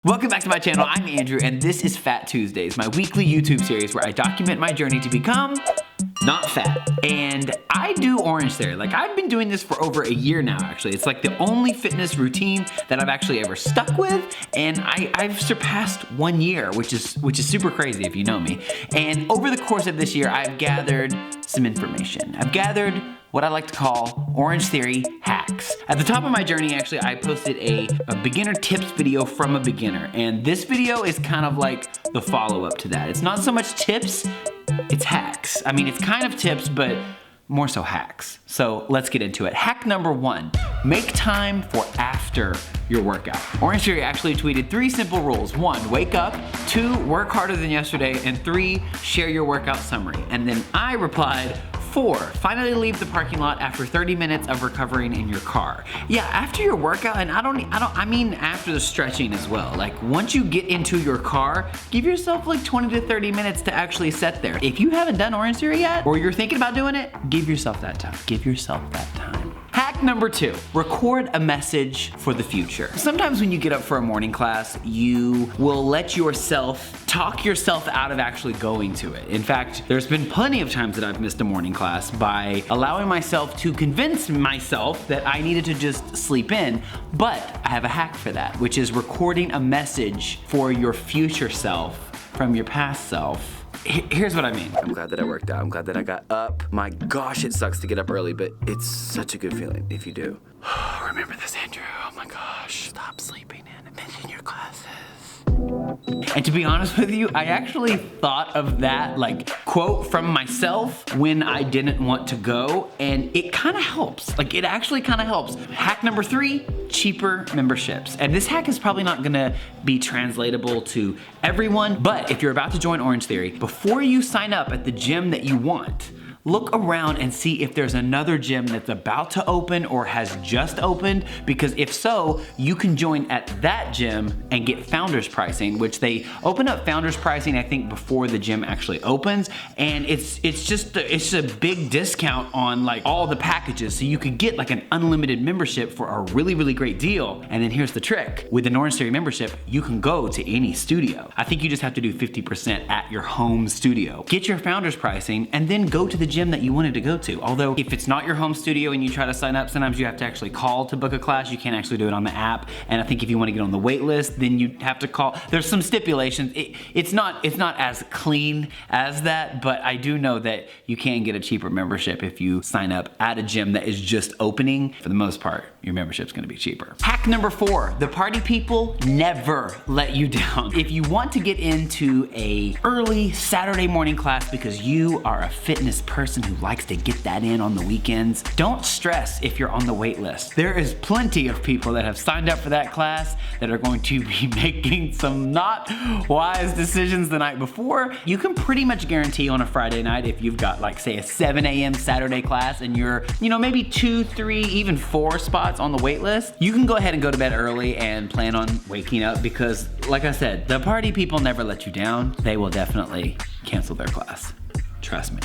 Welcome back to my channel. I'm Andrew and this is Fat Tuesdays, my weekly YouTube series where I document my journey to become not fat. And I do Orangetheory. Like, I've been doing this for over a year now, actually. It's like the only fitness routine that I've actually ever stuck with, and I've surpassed 1 year, which is super crazy if you know me. And over the course of this year, I've gathered some information. I've gathered what I like to call Orangetheory hacks. At the top of my journey, actually, I posted a beginner tips video from a beginner, and this video is kind of like the follow-up to that. It's not so much tips, it's hacks. I mean, it's kind of tips, but more so hacks. So let's get into it. Hack number 1, make time for after your workout. Orangetheory actually tweeted 3 simple rules. 1, wake up. 2, work harder than yesterday. And 3, share your workout summary. And then I replied, 4, finally leave the parking lot after 30 minutes of recovering in your car. Yeah, after your workout, and I mean after the stretching as well. Like, once you get into your car, give yourself like 20 to 30 minutes to actually sit there. If you haven't done Orangetheory yet, or you're thinking about doing it, give yourself that time. Give yourself that time. Hack number 2, record a message for the future. Sometimes when you get up for a morning class, you will let yourself talk yourself out of actually going to it. In fact, there's been plenty of times that I've missed a morning class by allowing myself to convince myself that I needed to just sleep in, but I have a hack for that, which is recording a message for your future self from your past self. Here's what I mean. I'm glad that I worked out. I'm glad that I got up. My gosh, it sucks to get up early, but it's such a good feeling if you do. Remember this, Andrew. Oh my gosh. Stop sleeping in and missing your classes. And to be honest with you, I actually thought of that like quote from myself when I didn't want to go, and it kind of helps. Like, it actually kind of helps. Hack number 3, cheaper memberships. And this hack is probably not gonna be translatable to everyone, but if you're about to join Orangetheory, before you sign up at the gym that you want, look around and see if there's another gym that's about to open or has just opened, because if so, you can join at that gym and get founders pricing, which they open up founders pricing, I think, before the gym actually opens, and it's just a big discount on like all the packages, so you could get like an unlimited membership for a really, really great deal. And then here's the trick. With an Orangetheory membership, you can go to any studio. I think you just have to do 50% at your home studio. Get your founders pricing and then go to the gym that you wanted to go to. Although if it's not your home studio and you try to sign up, sometimes you have to actually call to book a class. You can't actually do it on the app. And I think if you want to get on the wait list, then you have to call. There's some stipulations. It's not as clean as that, but I do know that you can get a cheaper membership if you sign up at a gym that is just opening. For the most part, your membership's gonna be cheaper. Hack number 4, the party people never let you down. If you want to get into a early Saturday morning class because you are a fitness person who likes to get that in on the weekends, don't stress if you're on the wait list. There is plenty of people that have signed up for that class that are going to be making some not wise decisions the night before. You can pretty much guarantee on a Friday night, if you've got like say a 7 a.m. Saturday class and you're, maybe 2, 3, even 4 spots on the wait list, you can go ahead and go to bed early and plan on waking up, because like I said, the party people never let you down. They will definitely cancel their class. Trust me.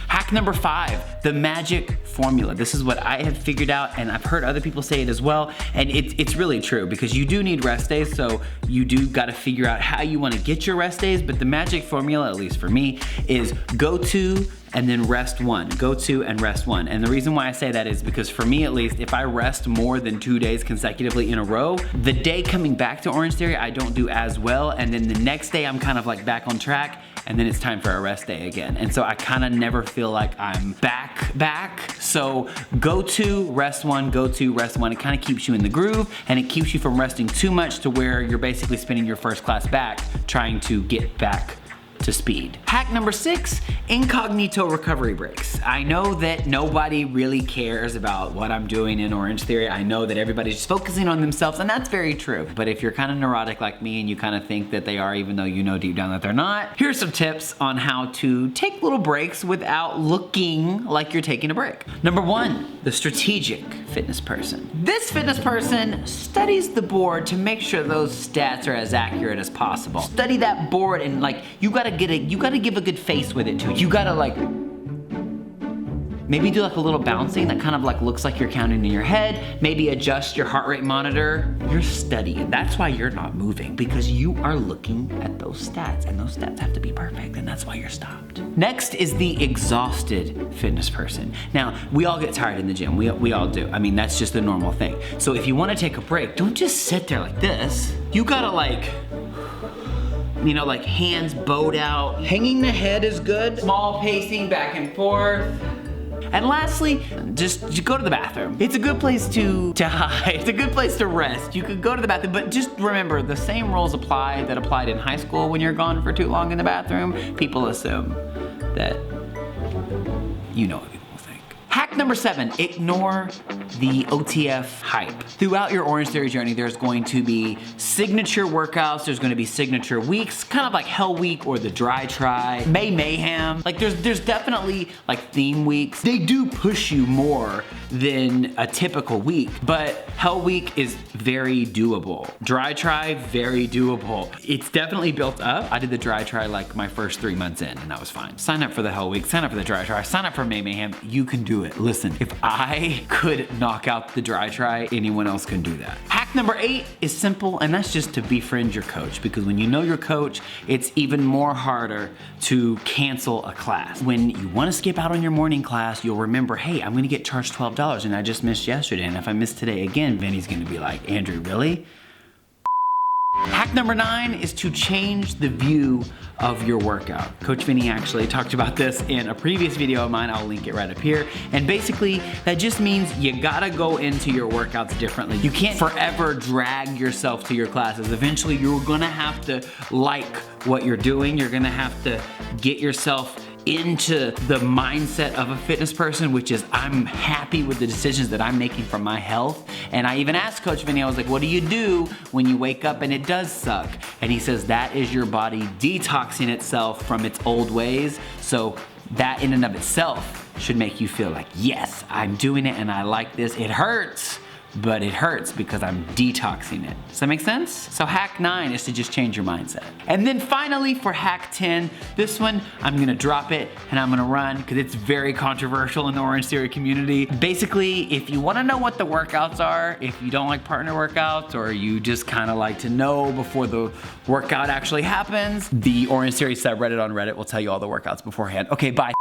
Hack number 5, the magic formula. This is what I have figured out, and I've heard other people say it as well, and it's really true, because you do need rest days, so you do gotta figure out how you wanna get your rest days, but the magic formula, at least for me, is go to and then rest 1. Go to and rest 1. And the reason why I say that is because for me at least, if I rest more than 2 days consecutively in a row, the day coming back to Orangetheory, I don't do as well, and then the next day I'm kind of like back on track, and then it's time for a rest day again. And so I kind of never feel like I'm back. So go to, rest 1, go to, rest 1. It kind of keeps you in the groove, and it keeps you from resting too much to where you're basically spending your first class back trying to get back to speed. Hack number 6, incognito recovery breaks. I know that nobody really cares about what I'm doing in Orangetheory. I know that everybody's just focusing on themselves, and that's very true. But if you're kind of neurotic like me and you kind of think that they are, even though you know deep down that they're not, here's some tips on how to take little breaks without looking like you're taking a break. Number 1, the strategic fitness person. This fitness person studies the board to make sure those stats are as accurate as possible. Study that board, and like, you gotta give a good face with it too. You gotta like Maybe do like a little bouncing that kind of like looks like you're counting in your head. Maybe adjust your heart rate monitor. You're studying. That's why you're not moving, because you are looking at those stats, and those stats have to be perfect, and that's why you're stopped. Next is the exhausted fitness person. Now, we all get tired in the gym. We all do. I mean, that's just a normal thing. So if you want to take a break, don't just sit there like this. You gotta like, you know, like hands bowed out. Hanging the head is good. Small pacing back and forth. And lastly, just go to the bathroom. It's a good place to hide. It's a good place to rest. You could go to the bathroom, but just remember the same rules apply that applied in high school when you're gone for too long in the bathroom. People assume that you know what people think. Hack number 7, ignore the OTF hype. Throughout your Orangetheory journey, there's going to be signature workouts, there's gonna be signature weeks, kind of like Hell Week or the Dry Try, May Mayhem. Like there's definitely like theme weeks. They do push you more than a typical week, but Hell Week is very doable. Dry Try, very doable. It's definitely built up. I did the Dry Try like my first 3 months in, and that was fine. Sign up for the Hell Week, sign up for the Dry Try, sign up for May Mayhem. You can do it. Listen, if I could knock out the Dry Try, anyone else can do that. Hack number 8 is simple, and that's just to befriend your coach, because when you know your coach, it's even more harder to cancel a class. When you want to skip out on your morning class, you'll remember, hey, I'm gonna get charged $12 and I just missed yesterday, and if I miss today again, Vinny's gonna be like, Andrew, really? Hack number 9 is to change the view of your workout. Coach Vinny actually talked about this in a previous video of mine. I'll link it right up here. And basically, that just means you gotta go into your workouts differently. You can't forever drag yourself to your classes. Eventually, you're gonna have to like what you're doing. You're gonna have to get yourself into the mindset of a fitness person, which is I'm happy with the decisions that I'm making for my health. And I even asked Coach Vinny, I was like, what do you do when you wake up and it does suck? And he says that is your body detoxing itself from its old ways. So that in and of itself should make you feel like, yes, I'm doing it and I like this. It hurts, but it hurts because I'm detoxing it. Does that make sense? So hack 9 is to just change your mindset. And then finally for hack 10, this one, I'm gonna drop it and I'm gonna run because it's very controversial in the Orangetheory community. Basically, if you wanna know what the workouts are, if you don't like partner workouts or you just kinda like to know before the workout actually happens, the Orangetheory subreddit on Reddit will tell you all the workouts beforehand. Okay, bye.